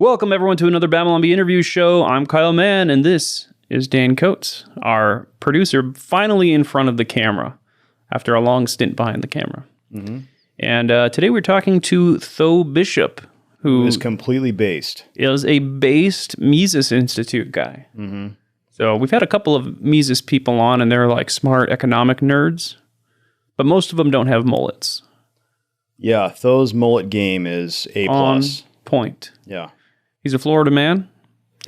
Welcome, everyone, to another Babylon Bee interview show. I'm Kyle Mann, and this is Dan Coates, our producer, finally in front of the camera after a long stint behind the camera. Mm-hmm. And today we're talking to Tho Bishop, who is completely based. Is a based Mises Institute guy. Mm-hmm. So we've had a couple of Mises people on, and they're like smart economic nerds, but most of them don't have mullets. Yeah, Tho's mullet game is A+. On point. Yeah. He's a Florida man.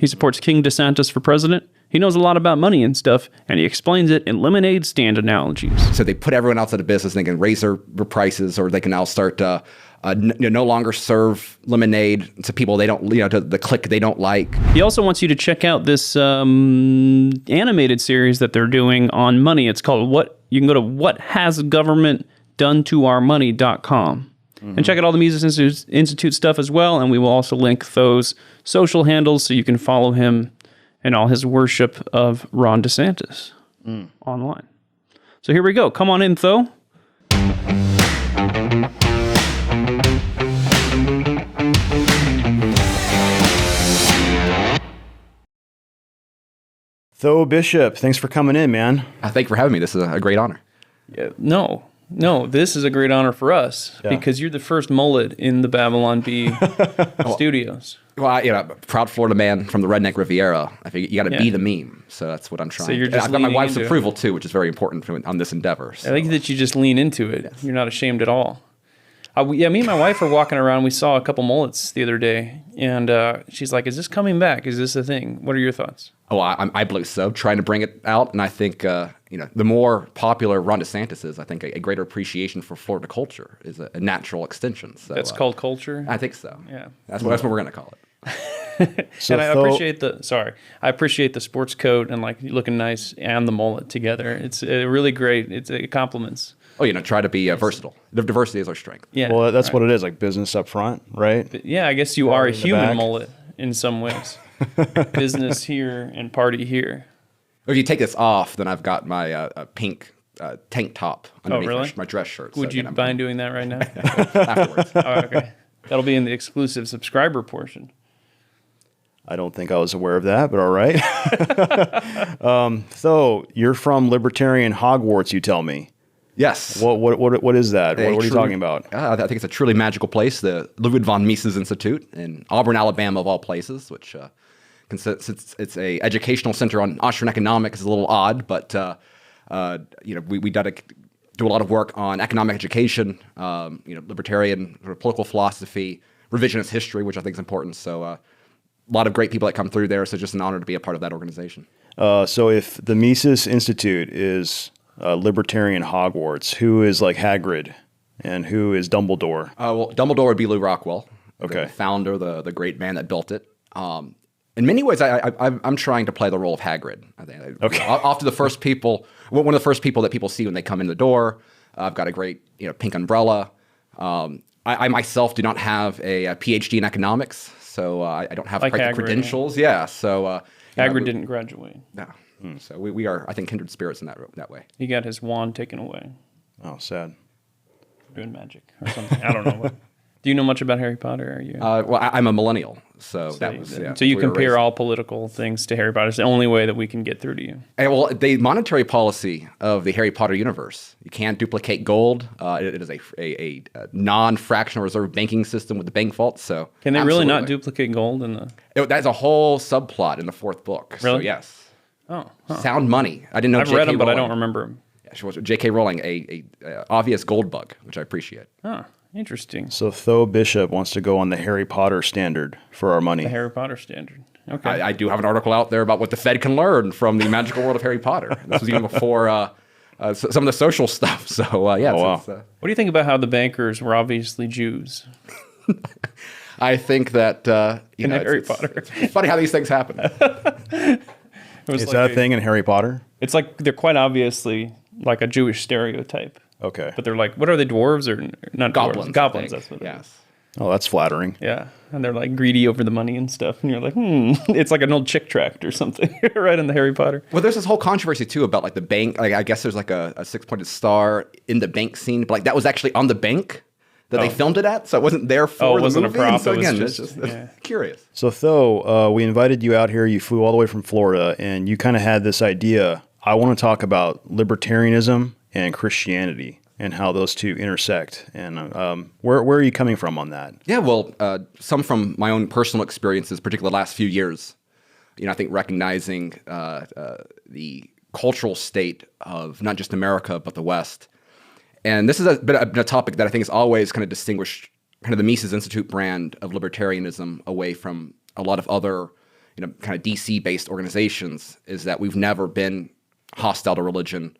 He supports King DeSantis for president. He knows a lot about money and stuff, and he explains it in lemonade stand analogies. So they put everyone else out of business, and they can raise their prices, or they can now start no longer serve lemonade to people they don't, to the clique they don't like. He also wants you to check out this animated series that they're doing on money. It's called You can go to whathasgovernmentdonetourmoney.com. Mm-hmm. And check out all the Mises Institute stuff as well, and we will also link Tho's social handles so you can follow him and all his worship of Ron DeSantis online. So here we go. Come on in, Tho. Tho Bishop, thanks for coming in, man. Thank you for having me. This is a great honor. Yeah, No, this is a great honor for us because you're the first mullet in the Babylon Bee studios. Well, proud Florida man from the redneck Riviera. I think you got to be the meme, so that's what I'm trying. So you're just I've got my wife's into approval too, which is very important on this endeavor. So. I think that you just lean into it. Yes. You're not ashamed at all. Me and my wife were walking around. We saw a couple mullets the other day, and she's like, "Is this coming back? Is this a thing?" What are your thoughts? Oh, I believe so. Trying to bring it out, and I think the more popular Ron DeSantis is, I think a greater appreciation for Florida culture is a natural extension. So that's called culture. I think so. Yeah, that's what we're gonna call it. So and I appreciate the sports coat and like looking nice and the mullet together. It's really great. It's compliments. Oh, try to be versatile. The diversity is our strength. Yeah. Well, that's what it is, like business up front, right? But yeah, I guess you are a human mullet in some ways. Business here and party here. If you take this off, then I've got my pink tank top underneath my dress shirt. Would you mind doing that right now? Afterwards. Oh, okay. That'll be in the exclusive subscriber portion. I don't think I was aware of that, but all right. Tho, you're from Libertarian Hogwarts, you tell me. Yes. What is that? What are you talking about? I think it's a truly magical place, the Ludwig von Mises Institute in Auburn, Alabama, of all places, which it's a educational center on Austrian economics. Is a little odd, but we do a lot of work on economic education, libertarian political philosophy, revisionist history, which I think is important. So a lot of great people that come through there. So just an honor to be a part of that organization. So if the Mises Institute is Libertarian Hogwarts, who is like Hagrid and who is Dumbledore? Well, Dumbledore would be Lou Rockwell, the founder, the great man that built it. In many ways, I'm trying to play the role of Hagrid. I think. Okay. Often one of the first people that people see when they come in the door. I've got a great pink umbrella. I myself do not have a PhD in economics, so I don't have quite the credentials. Yeah. So Hagrid didn't graduate. No. So we are, I think, kindred spirits in that way. He got his wand taken away. Oh, sad. Doing magic or something. I don't know. Do you know much about Harry Potter? Are you? Well, I'm a millennial, so that was. So you compare all political things to Harry Potter. It's the only way that we can get through to you. Well, the monetary policy of the Harry Potter universe, you can't duplicate gold. It is a non-fractional reserve banking system with the bank vault. So can they really not duplicate gold in the? That's a whole subplot in the fourth book. Really? So yes. Oh, Sound money. I didn't know. I've read them, but I don't remember them. Yeah, she was J.K. Rowling, a obvious gold bug, which I appreciate. Oh, interesting. So Tho Bishop wants to go on the Harry Potter standard for our money. The Harry Potter standard. Okay. I do have an article out there about what the Fed can learn from the magical world of Harry Potter. This was even before some of the social stuff. So yeah. Oh, wow. What do you think about how the bankers were obviously Jews? I think that Harry Potter. It's funny how these things happen. Is that a thing in Harry Potter? It's like they're quite obviously like a Jewish stereotype. Okay. But they're like, what are they, dwarves or not goblins? Dwarves? Goblins, that's what it is. Oh, that's flattering. Yeah. And they're like greedy over the money and stuff. And you're like, it's like an old chick tract or something, right, in the Harry Potter. Well, there's this whole controversy, too, about like the bank. Like, I guess there's like a six-pointed star in the bank scene. But like that was actually on the bank. that they filmed it at, so it wasn't there for it the wasn't movie. a prop. And so It was again, just- it's yeah. curious. So Tho, we invited you out here. You flew all the way from Florida, and you kind of had this idea. I want to talk about libertarianism and Christianity and how those two intersect. And where are you coming from on that? Yeah, well, some from my own personal experiences, particularly the last few years. I think recognizing the cultural state of not just America, but the West. And this is a topic that I think has always kind of distinguished kind of the Mises Institute brand of libertarianism away from a lot of other, kind of DC-based organizations, is that we've never been hostile to religion.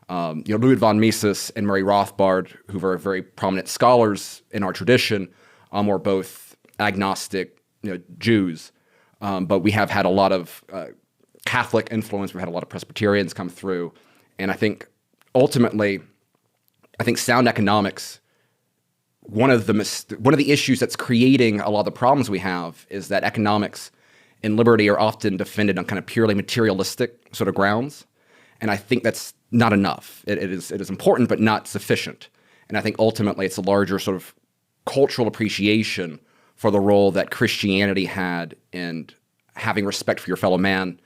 Ludwig von Mises and Murray Rothbard, who are very prominent scholars in our tradition, were both agnostic, Jews. But we have had a lot of Catholic influence. We've had a lot of Presbyterians come through. And I think ultimately, sound economics, one of the issues that's creating a lot of the problems we have is that economics and liberty are often defended on kind of purely materialistic sort of grounds. And I think that's not enough. It is important, but not sufficient. And I think ultimately it's a larger sort of cultural appreciation for the role that Christianity had in having respect for your fellow man.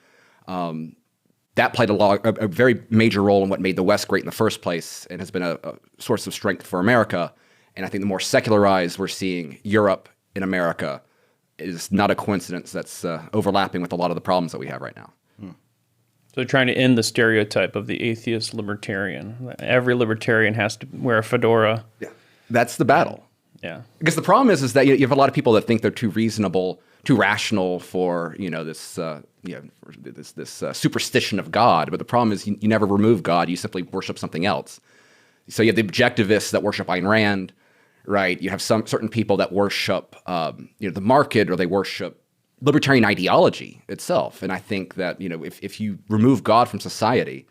That played a very major role in what made the West great in the first place and has been a source of strength for America. And I think the more secularized we're seeing Europe in America is not a coincidence that's overlapping with a lot of the problems that we have right now. So they're trying to end the stereotype of the atheist libertarian. Every libertarian has to wear a fedora. Yeah, that's the battle. Yeah. Because the problem is that you have a lot of people that think they're too reasonable, too rational for this superstition of God. But the problem is you never remove God; you simply worship something else. So you have the objectivists that worship Ayn Rand, right? You have some certain people that worship the market, or they worship libertarian ideology itself. And I think that if you remove God from society,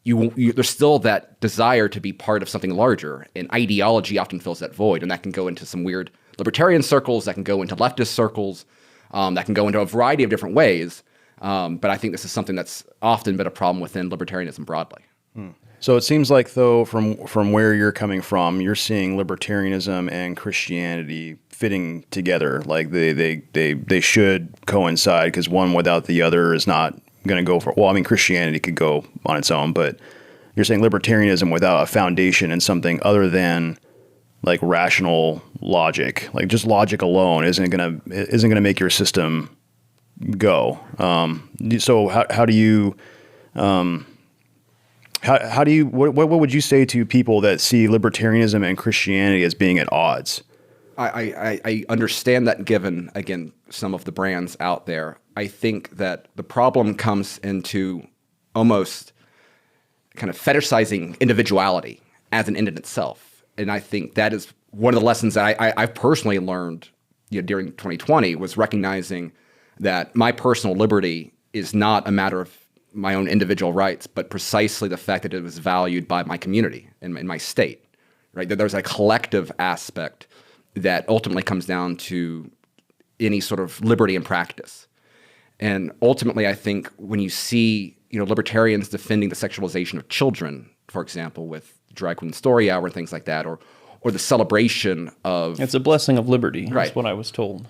there's still that desire to be part of something larger, and ideology often fills that void, and that can go into some weird libertarian circles, that can go into leftist circles, that can go into a variety of different ways. But I think this is something that's often been a problem within libertarianism broadly. So it seems like, though, from where you're coming from, you're seeing libertarianism and Christianity fitting together. Like they should coincide, because one without the other is not going to go for. Well, I mean, Christianity could go on its own, but you're saying libertarianism without a foundation in something other than like rational logic, like just logic alone, isn't gonna make your system go. So how do you what would you say to people that see libertarianism and Christianity as being at odds? I understand that, given, again, some of the brands out there. I think that the problem comes into almost kind of fetishizing individuality as an end in itself. And I think that is one of the lessons that I've personally learned during 2020, was recognizing that my personal liberty is not a matter of my own individual rights, but precisely the fact that it was valued by my community and in my state, right? That there's a collective aspect that ultimately comes down to any sort of liberty in practice. And ultimately, I think when you see, libertarians defending the sexualization of children, for example, with Drag Queen Story Hour and things like that, or the celebration of... It's a blessing of liberty, right. That's what I was told.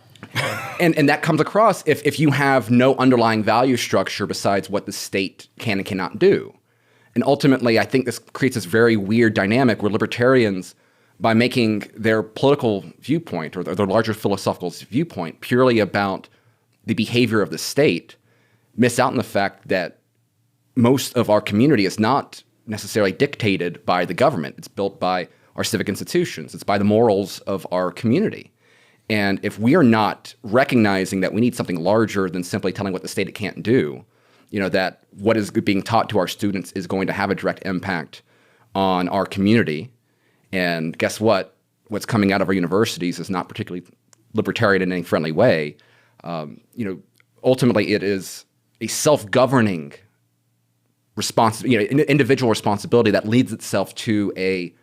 And that comes across if you have no underlying value structure besides what the state can and cannot do. And ultimately, I think this creates this very weird dynamic where libertarians, by making their political viewpoint or their larger philosophical viewpoint purely about the behavior of the state, miss out on the fact that most of our community is not necessarily dictated by the government. It's built by our civic institutions. It's by the morals of our community. And if we are not recognizing that we need something larger than simply telling what the state it can't do, that what is being taught to our students is going to have a direct impact on our community. And guess what? What's coming out of our universities is not particularly libertarian in any friendly way. Ultimately, it is a self-governing individual responsibility that leads itself to a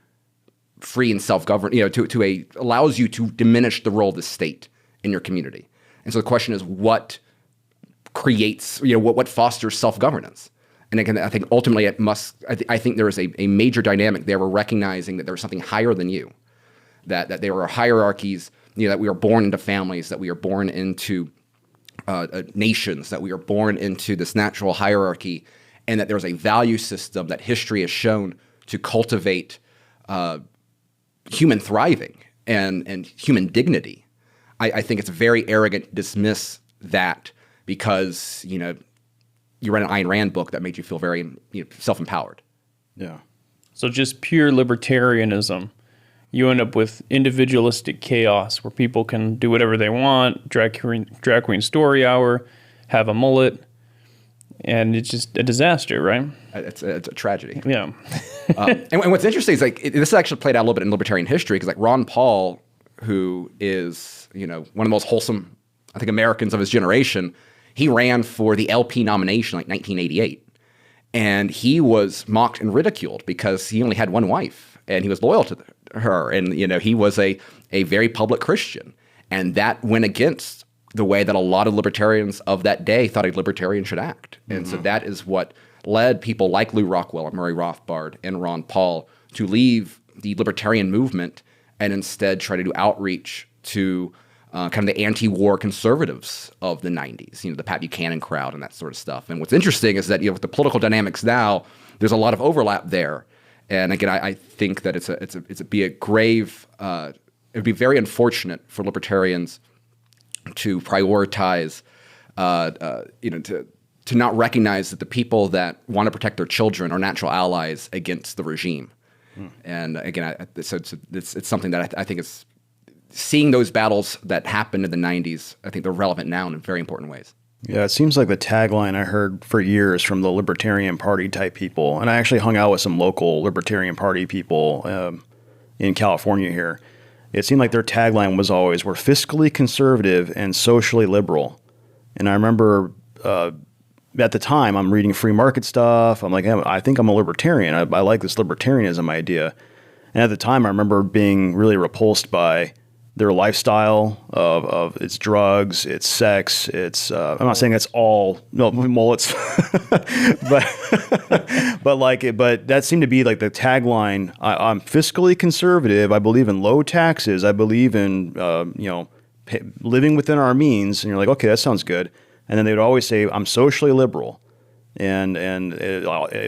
free and self-govern, allows you to diminish the role of the state in your community. And so the question is, what creates, what fosters self-governance? And again, I think ultimately I think there is a major dynamic there. We're recognizing that there's something higher than you, that there are hierarchies, that we are born into families, that we are born into nations, that we are born into this natural hierarchy, and that there's a value system that history has shown to cultivate human thriving and human dignity. I think it's very arrogant to dismiss that because, you read an Ayn Rand book that made you feel very self-empowered. Yeah. So just pure libertarianism, you end up with individualistic chaos where people can do whatever they want, drag queen story hour, have a mullet, and it's just a disaster, right? It's a tragedy. Yeah. And what's interesting is this actually played out a little bit in libertarian history because Ron Paul, who is one of the most wholesome, I think, Americans of his generation, he ran for the LP nomination 1988. And he was mocked and ridiculed because he only had one wife and he was loyal to her. And, he was a very public Christian. And that went against the way that a lot of libertarians of that day thought a libertarian should act. And so that is what led people like Lew Rockwell and Murray Rothbard and Ron Paul to leave the libertarian movement and instead try to do outreach to kind of the anti-war conservatives of the 90s, the Pat Buchanan crowd and that sort of stuff. And what's interesting is that with the political dynamics now, there's a lot of overlap there. And again, I think that it'd be very unfortunate for libertarians to prioritize, to not recognize that the people that want to protect their children are natural allies against the regime. And again, it's something that I think is seeing those battles that happened in the 90s, I think they're relevant now in very important ways. Yeah, it seems like the tagline I heard for years from the Libertarian Party type people, and I actually hung out with some local Libertarian Party people in California here. It seemed like their tagline was always, we're fiscally conservative and socially liberal. And I remember at the time, I'm reading free market stuff. I'm like, hey, I think I'm a libertarian. I like this libertarianism idea. And at the time, I remember being really repulsed by their lifestyle of its drugs, its sex, its I'm not saying that's all mullets, but that seemed to be like the tagline. I'm fiscally conservative. I believe in low taxes. I believe in living within our means. And you're like, okay, that sounds good. And then they would always say, I'm socially liberal, and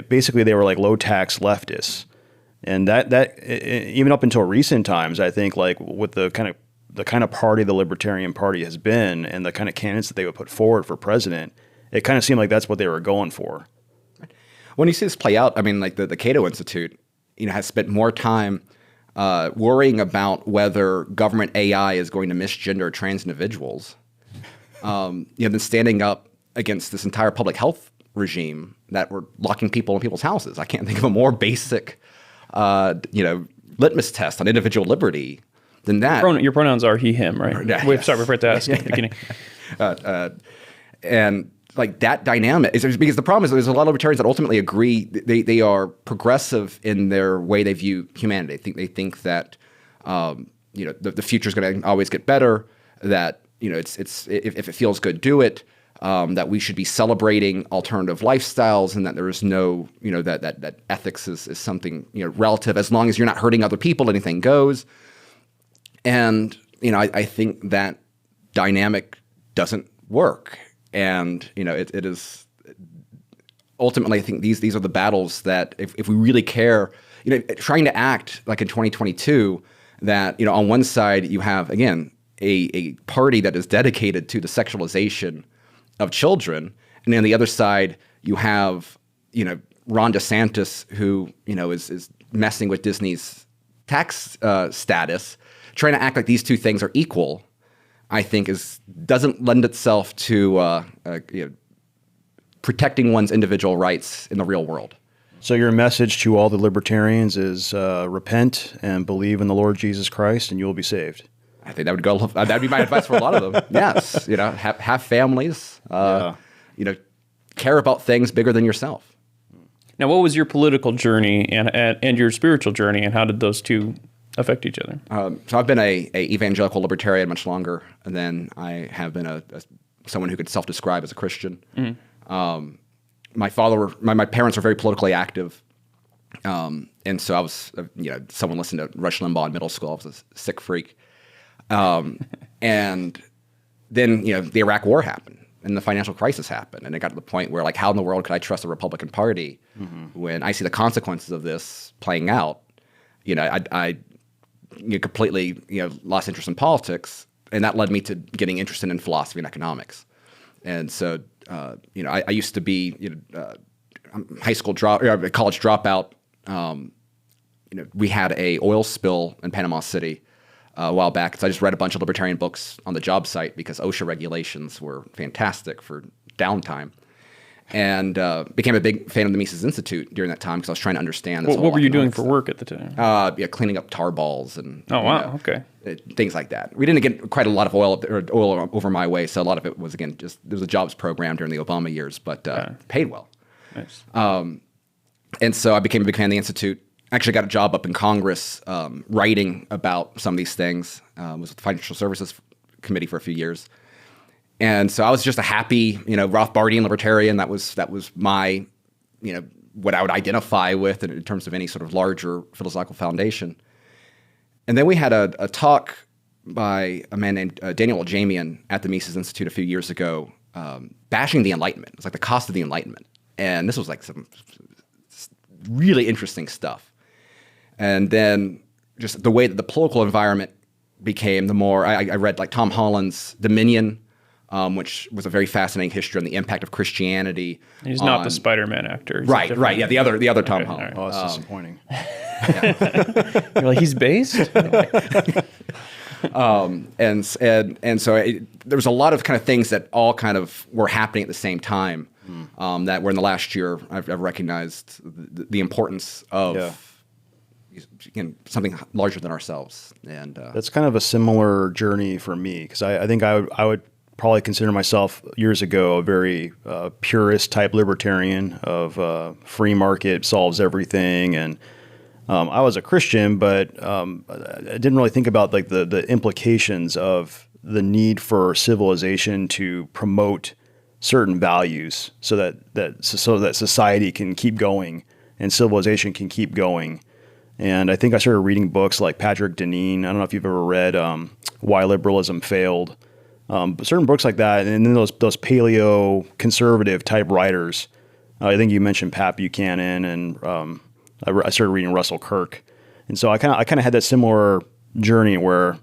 basically they were like low tax leftists. And that even up until recent times, I think, like with the kind of party the Libertarian Party has been, and the kind of candidates that they would put forward for president, it kind of seemed like that's what they were going for. When you see this play out, I mean, like the Cato Institute, has spent more time worrying about whether government AI is going to misgender trans individuals, than standing up against this entire public health regime that were locking people in people's houses. I can't think of a more basic litmus test on individual liberty than that. Your pronouns are he, him, right? Yeah, Wait, sorry, we forgot to ask at the beginning. And like that dynamic is because the problem is there's a lot of libertarians that ultimately agree they are progressive in their way they view humanity. They think that the future is going to always get better. That it's if it feels good, do it. That we should be celebrating alternative lifestyles, and that there is no, that ethics is something, relative. As long as you're not hurting other people, anything goes. And, I think that dynamic doesn't work. And, it is ultimately, I think these are the battles that if we really care, trying to act like in 2022, that, on one side you have, again, a party that is dedicated to the sexualization of children, and on the other side you have Ron DeSantis, who is messing with Disney's tax status, trying to act like these two things are equal. I think doesn't lend itself to protecting one's individual rights in the real world. So your message to all the libertarians is repent and believe in the Lord Jesus Christ, and you will be saved. I think that would go. That'd be my advice for a lot of them. Yes, have families. Care about things bigger than yourself. Now, what was your political journey and your spiritual journey, and how did those two affect each other? So I've been a evangelical libertarian much longer than I have been someone who could self-describe as a Christian. Mm-hmm. My parents were very politically active, And so I was, someone listened to Rush Limbaugh in middle school. I was a sick freak. And then, the Iraq War happened and the financial crisis happened. And it got to the point where, like, how in the world could I trust the Republican Party when I see the consequences of this playing out? I completely, lost interest in politics. And that led me to getting interested in philosophy and economics. And so, I used to be, college dropout. We had a oil spill in Panama City a while back. So I just read a bunch of libertarian books on the job site because OSHA regulations were fantastic for downtime. And became a big fan of the Mises Institute during that time because I was trying to understand this. What were you doing for work at the time? Cleaning up tar balls and okay, things like that. We didn't get quite a lot of oil over my way, so a lot of it was, again, just there was a jobs program during the Obama years, but paid well. Nice. And so I became a big fan of the Institute. Actually got a job up in Congress writing about some of these things. Was with the Financial Services Committee for a few years. And so I was just a happy, Rothbardian libertarian. That was my, what I would identify with in terms of any sort of larger philosophical foundation. And then we had a talk by a man named Daniel Jamian at the Mises Institute a few years ago, bashing the Enlightenment. It's like the cost of the Enlightenment. And this was like some really interesting stuff. And then just the way that the political environment became, the more I read like Tom Holland's Dominion, which was a very fascinating history on the impact of Christianity. He's not the Spider-Man actor. Right. Yeah, the other Tom Holland. Right. Oh, that's disappointing. You're like, he's based? And so there was a lot of kind of things that all kind of were happening at the same time that were in the last year I've recognized the importance of something larger than ourselves. And that's kind of a similar journey for me because I think I would probably consider myself years ago a very purist type libertarian of free market solves everything. And I was a Christian, but I didn't really think about like the implications of the need for civilization to promote certain values so that society can keep going and civilization can keep going. And I think I started reading books like Patrick Deneen. I don't know if you've ever read Why Liberalism Failed. But certain books like that, and then those paleo conservative type writers. I think you mentioned Pat Buchanan, and I started reading Russell Kirk, and so I kind of had that similar journey where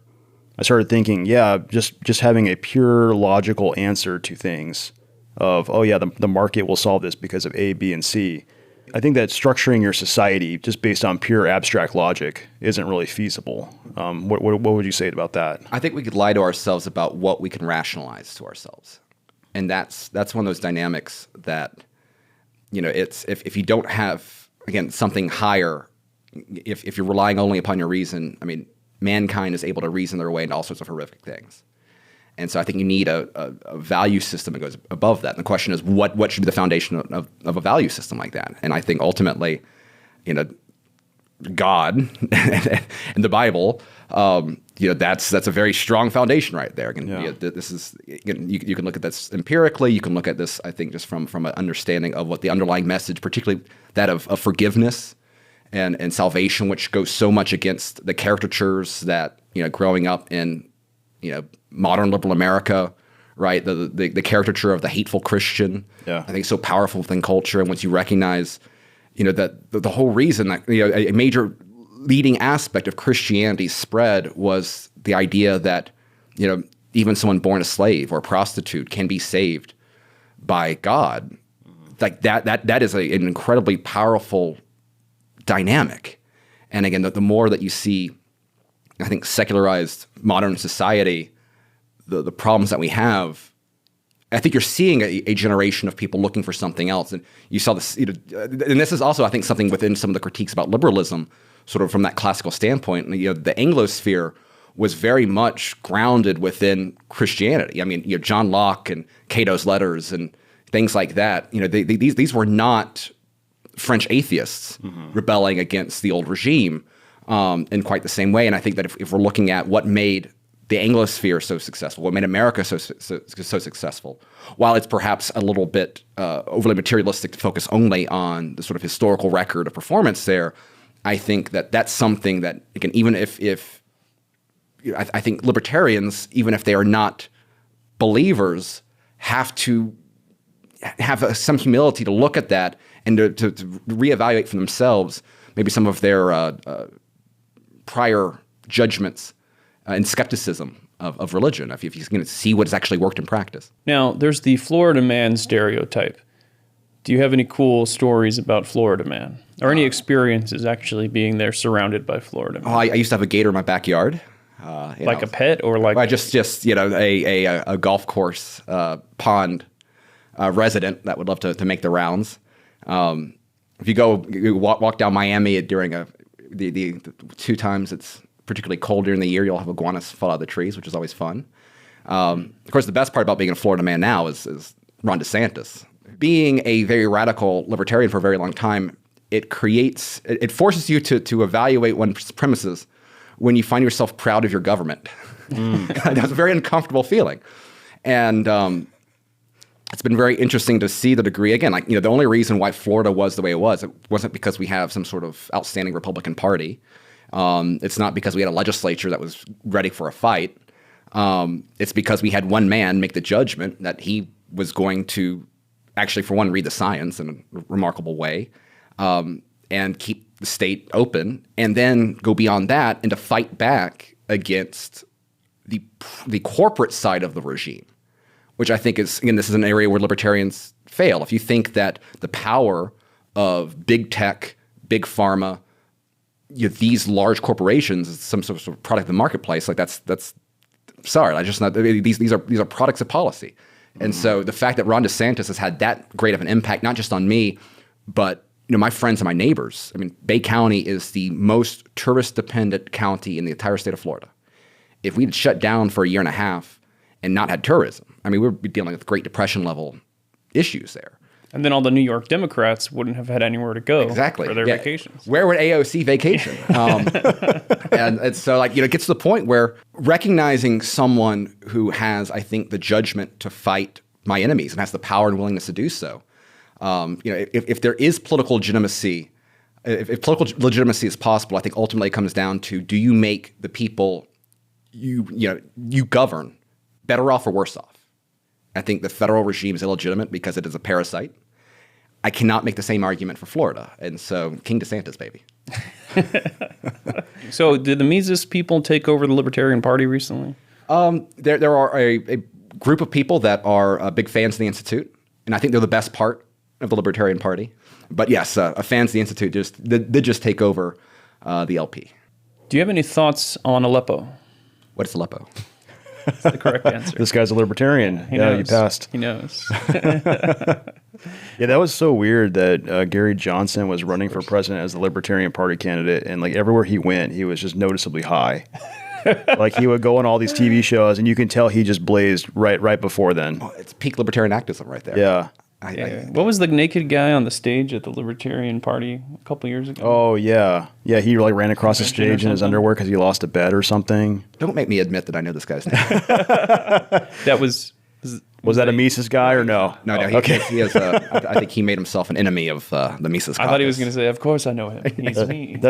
I started thinking, just having a pure logical answer to things of the market will solve this because of A, B, and C. I think that structuring your society just based on pure abstract logic isn't really feasible. What would you say about that? I think we could lie to ourselves about what we can rationalize to ourselves. And that's one of those dynamics that, it's if you don't have, again, something higher, if you're relying only upon your reason, I mean, mankind is able to reason their way into all sorts of horrific things. And so I think you need a value system that goes above that. And the question is, what should be the foundation of a value system like that? And I think ultimately, God and the Bible, that's a very strong foundation right there. And this is you can look at this empirically. You can look at this, I think, just from an understanding of what the underlying message, particularly that of forgiveness and salvation, which goes so much against the caricatures that growing up in modern liberal America, right? The caricature of the hateful Christian, I think, is so powerful within culture. And once you recognize, that the whole reason that a major leading aspect of Christianity's spread was the idea that even someone born a slave or a prostitute can be saved by God. Like that is an incredibly powerful dynamic. And again, the more that you see, I think, secularized modern society, the problems that we have, I think you're seeing a generation of people looking for something else. And you saw this, and this is also, I think, something within some of the critiques about liberalism, sort of from that classical standpoint. And, the Anglosphere was very much grounded within Christianity. I mean, John Locke and Cato's letters and things like that. These were not French atheists rebelling against the old regime in quite the same way. And I think that if we're looking at what made the Anglosphere so successful, what made America so successful, while it's perhaps a little bit overly materialistic to focus only on the sort of historical record of performance there, I think that that's something that, again, even if I think libertarians, even if they are not believers, have to have some humility to look at that and to reevaluate for themselves maybe some of their prior judgments and skepticism of religion, if you're going to see what's actually worked in practice. Now, there's the Florida man stereotype. Do you have any cool stories about Florida man? Or any experiences actually being there surrounded by Florida man? I used to have a gator in my backyard. Like a pet or like... Just a golf course pond resident that would love to make the rounds. If you walk down Miami during the 2 times it's particularly cold during the year, you'll have iguanas fall out of the trees, which is always fun. Of course, the best part about being a Florida man now is Ron DeSantis. Being a very radical libertarian for a very long time, it forces you to evaluate one's premises when you find yourself proud of your government. That's a very uncomfortable feeling. And it's been very interesting to see the degree, again, the only reason why Florida was the way it wasn't because we have some sort of outstanding Republican Party. It's not because we had a legislature that was ready for a fight. It's because we had one man make the judgment that he was going to actually, for one, read the science in a remarkable way, and keep the state open, and then go beyond that and to fight back against the corporate side of the regime, which I think is, again, this is an area where libertarians fail. If you think that the power of big tech, big pharma, these large corporations is some sort of product of the marketplace, like that's sorry, I just not these are products of policy. And so the fact that Ron DeSantis has had that great of an impact, not just on me, but my friends and my neighbors. I mean, Bay County is the most tourist-dependent county in the entire state of Florida. If we'd shut down for a year and a half and not had tourism, I mean, we'd be dealing with Great Depression level issues there. And then all the New York Democrats wouldn't have had anywhere to go for their vacations. Where would AOC vacation? And so, it gets to the point where recognizing someone who has, I think, the judgment to fight my enemies and has the power and willingness to do so. If there is political legitimacy, if political legitimacy is possible, I think ultimately it comes down to, do you make the people you govern better off or worse off? I think the federal regime is illegitimate because it is a parasite. I cannot make the same argument for Florida. And so King DeSantis, baby. So did the Mises people take over the Libertarian Party recently? There are a group of people that are big fans of the Institute. And I think they're the best part of the Libertarian Party. But yes, fans of the Institute did just take over the LP. Do you have any thoughts on Aleppo? What is Aleppo? That's the correct answer. This guy's a libertarian. He knows. You passed. He knows. Yeah, that was so weird that Gary Johnson was running for president as the Libertarian Party candidate, and everywhere he went, he was just noticeably high. He would go on all these TV shows, and you can tell he just blazed right before then. Oh, it's peak libertarian activism right there. Yeah. What was the naked guy on the stage at the Libertarian Party a couple years ago? Oh, yeah. Yeah, he ran across the stage in his underwear because he lost a bet or something. Don't make me admit that I know this guy's name. That was that a Mises guy or no? No. He is. I think he made himself an enemy of the Mises caucus. I thought he was going to say, "Of course I know him. He's me."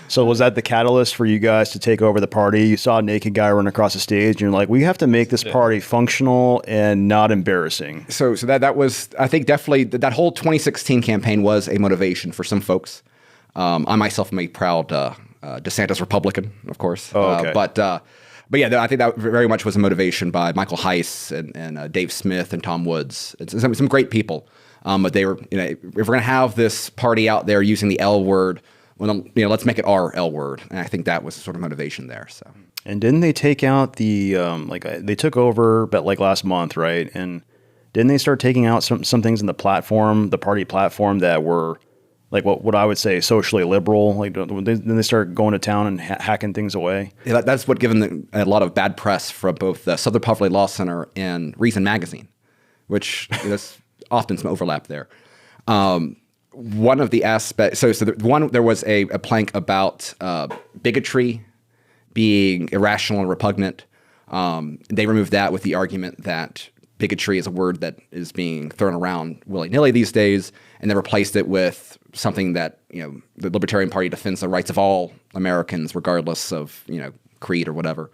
So was that the catalyst for you guys to take over the party? You saw a naked guy run across the stage, and you're like, "We have to make this party functional and not embarrassing." So that was, I think, definitely that whole 2016 campaign was a motivation for some folks. I myself am a proud DeSantis Republican, of course. Oh, okay. But yeah, I think that very much was a motivation by Michael Heiss and Dave Smith and Tom Woods. It's some great people. But they were, if we're going to have this party out there using the L word, well, let's make it our L word. And I think that was sort of motivation there. So. And didn't they take out the they took over, but last month, right? And didn't they start taking out some things in the party platform that were what I would say socially liberal? Then they start going to town and hacking things away. Yeah, that's what given them a lot of bad press from both the Southern Poverty Law Center and Reason Magazine, which there's often some overlap there. One of the aspects, there was a plank about bigotry being irrational and repugnant. They removed that with the argument that bigotry is a word that is being thrown around willy-nilly these days, and they replaced it with something that, the Libertarian Party defends the rights of all Americans, regardless of, creed or whatever.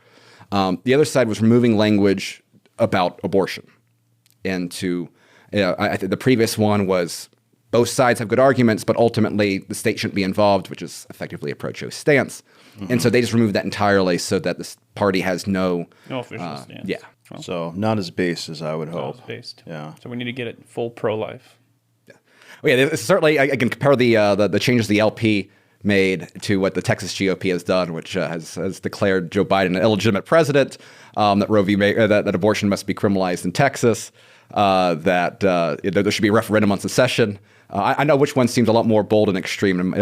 The other side was removing language about abortion. And I think the previous one was both sides have good arguments, but ultimately the state shouldn't be involved, which is effectively a pro-choice stance. Mm-hmm. And so they just removed that entirely so that this party has no official stance. Yeah. Well, So not as based as I would hope. it's based. Yeah. So we need to get it full pro-life. Well, yeah, certainly I can compare the changes the LP made to what the Texas GOP has done, which has declared Joe Biden an illegitimate president, that Roe v. that abortion must be criminalized in Texas, that there should be a referendum on secession. I know which one seems a lot more bold and extreme.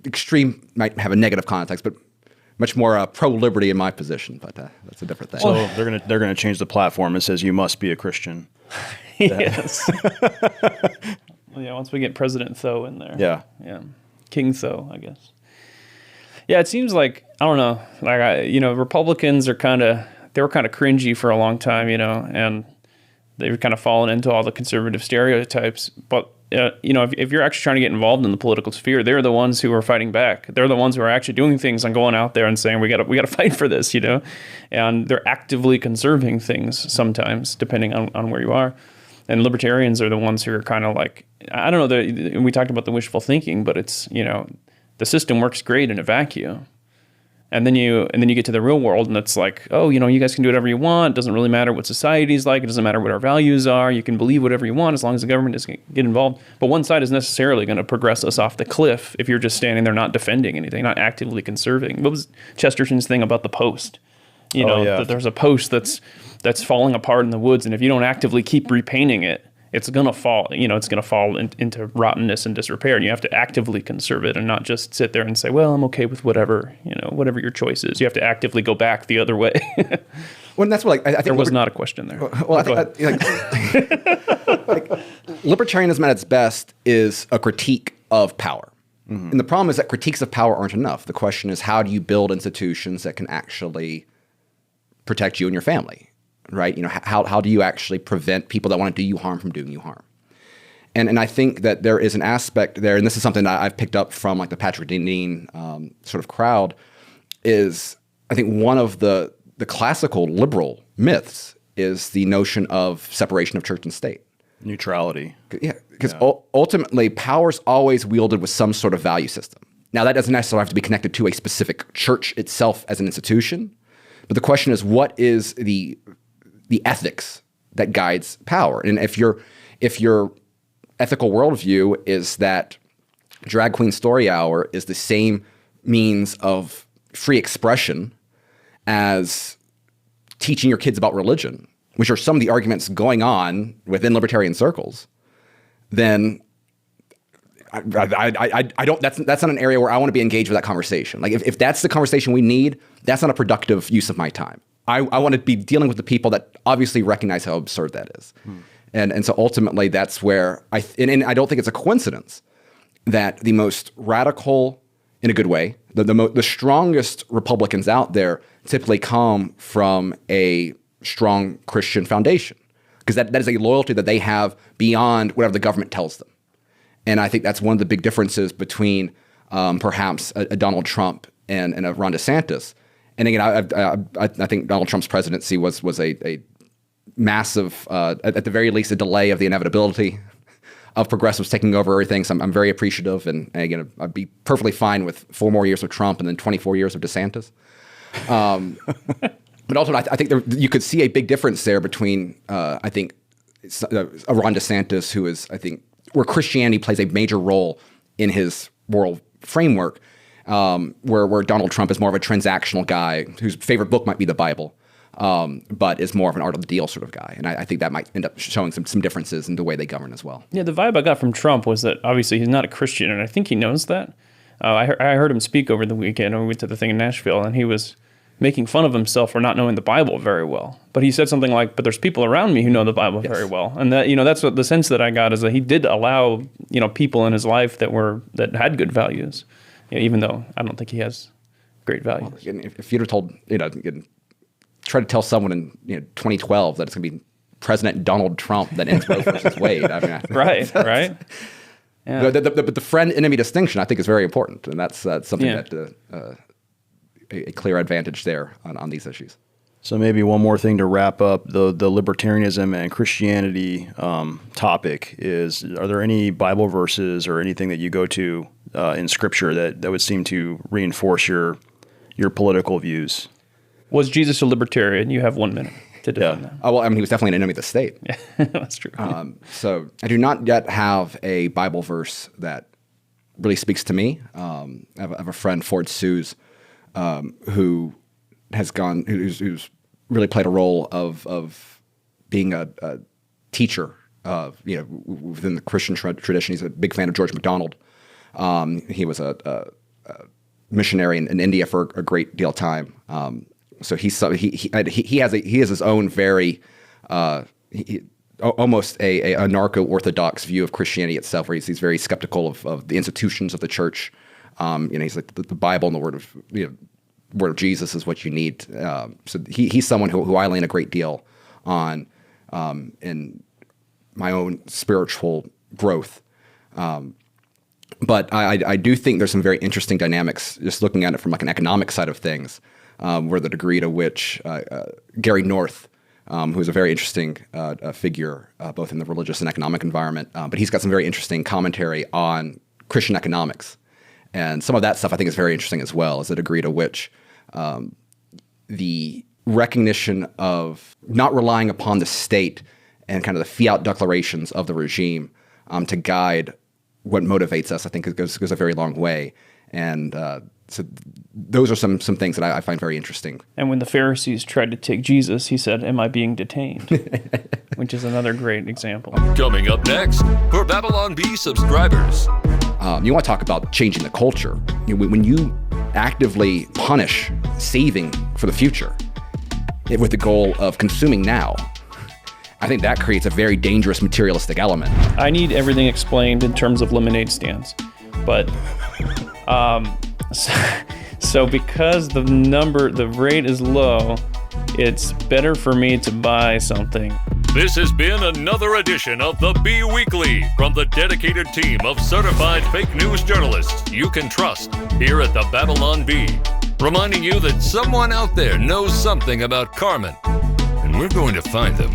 Extreme might have a negative context, but much more pro-liberty in my position. But that's a different thing. So they're gonna change the platform. It says you must be a Christian. Yes. Well, yeah, once we get President Thoe in there. Yeah. Yeah. King Thoe, I guess. Yeah, it seems like, I don't know, like, Republicans are they were kind of cringy for a long time, and they've kind of fallen into all the conservative stereotypes. But, if you're actually trying to get involved in the political sphere, they're the ones who are fighting back. They're the ones who are actually doing things and going out there and saying, we got to fight for this, and they're actively conserving things sometimes, depending on where you are. And libertarians are the ones who are kind of like, I don't know, we talked about the wishful thinking, but it's, the system works great in a vacuum. And then you get to the real world and it's like, oh, you guys can do whatever you want. It doesn't really matter what society's like. It doesn't matter what our values are. You can believe whatever you want as long as the government doesn't get involved. But one side is necessarily going to progress us off the cliff if you're just standing there not defending anything, not actively conserving. What was Chesterton's thing about the post? That there's a post that's falling apart in the woods, and if you don't actively keep repainting it, it's going to fall. It's going to fall into rottenness and disrepair, and you have to actively conserve it and not just sit there and say, well, I'm okay with whatever your choice is. You have to actively go back the other way. Well, that's what I think there was not a question there. Well, I think libertarianism at its best is a critique of power. Mm-hmm. And the problem is that critiques of power aren't enough. The question is, how do you build institutions that can actually protect you and your family? Right? How do you actually prevent people that want to do you harm from doing you harm? And I think that there is an aspect there, and this is something that I've picked up from like the Patrick Deneen sort of crowd, is I think one of the classical liberal myths is the notion of separation of church and state. Neutrality. Yeah, because ultimately power's always wielded with some sort of value system. Now that doesn't necessarily have to be connected to a specific church itself as an institution, but the question is, what is the ethics that guides power? And if your ethical worldview is that drag queen story hour is the same means of free expression as teaching your kids about religion, which are some of the arguments going on within libertarian circles, then I don't. That's not an area where I want to be engaged with that conversation. Like if that's the conversation we need, that's not a productive use of my time. I want to be dealing with the people that obviously recognize how absurd that is. And so ultimately that's where and I don't think it's a coincidence that the most radical, in a good way, the strongest Republicans out there typically come from a strong Christian foundation, because that is a loyalty that they have beyond whatever the government tells them. And I think that's one of the big differences between perhaps a Donald Trump and a Ron DeSantis. And again, I think Donald Trump's presidency was a massive, at the very least, a delay of the inevitability of progressives taking over everything. So I'm very appreciative. And again, I'd be perfectly fine with 4 more years of Trump and then 24 years of DeSantis. But also, I think you could see a big difference there between, I think, a Ron DeSantis, who is, I think, where Christianity plays a major role in his moral framework, where Donald Trump is more of a transactional guy whose favorite book might be the Bible, but is more of an art of the deal sort of guy. And I think that might end up showing some differences in the way they govern as well. Yeah, the vibe I got from Trump was that obviously he's not a Christian, and I think he knows that. I heard him speak over the weekend. We went to the thing in Nashville, and he was making fun of himself for not knowing the Bible very well. But he said something like, but there's people around me who know the Bible very well. And that, that's what the sense that I got, is that he did allow, people in his life that had good values. Even though I don't think he has great values. If you'd have told, try to tell someone in 2012 that it's going to be President Donald Trump that ends Roe versus Wade. I mean, right. Yeah. But the friend-enemy distinction, I think, is very important, and that's something that a clear advantage there on these issues. So maybe one more thing to wrap up the libertarianism and Christianity topic is: are there any Bible verses or anything that you go to in Scripture that would seem to reinforce your political views? Was Jesus a libertarian? You have 1 minute to defend that. Well, I mean, he was definitely an enemy of the state. Yeah, that's true. So I do not yet have a Bible verse that really speaks to me. I have a friend, Ford Sues, who has who's really played a role of being a teacher within the Christian tradition. He's a big fan of George MacDonald. He was a missionary in India for a great deal of time. So he has his own very almost a anarcho-orthodox view of Christianity itself, where he's very skeptical of the institutions of the church. He's like the Bible and the word of Jesus is what you need. So he's someone who I lean a great deal on in my own spiritual growth. But I do think there's some very interesting dynamics, just looking at it from like an economic side of things, where the degree to which Gary North, who's a very interesting figure, both in the religious and economic environment, but he's got some very interesting commentary on Christian economics. And some of that stuff I think is very interesting as well, is the degree to which the recognition of not relying upon the state and kind of the fiat declarations of the regime to guide what motivates us, I think it goes a very long way. And so those are some things that I find very interesting. And when the Pharisees tried to take Jesus, he said, "Am I being detained?" Which is another great example. Coming up next, for Babylon Bee subscribers. You want to talk about changing the culture. When you actively punish saving for the future with the goal of consuming now, I think that creates a very dangerous materialistic element. I need everything explained in terms of lemonade stands. But so because the rate is low, it's better for me to buy something. This has been another edition of the Bee Weekly from the dedicated team of certified fake news journalists you can trust here at the Babylon Bee, reminding you that someone out there knows something about Carmen, and we're going to find them.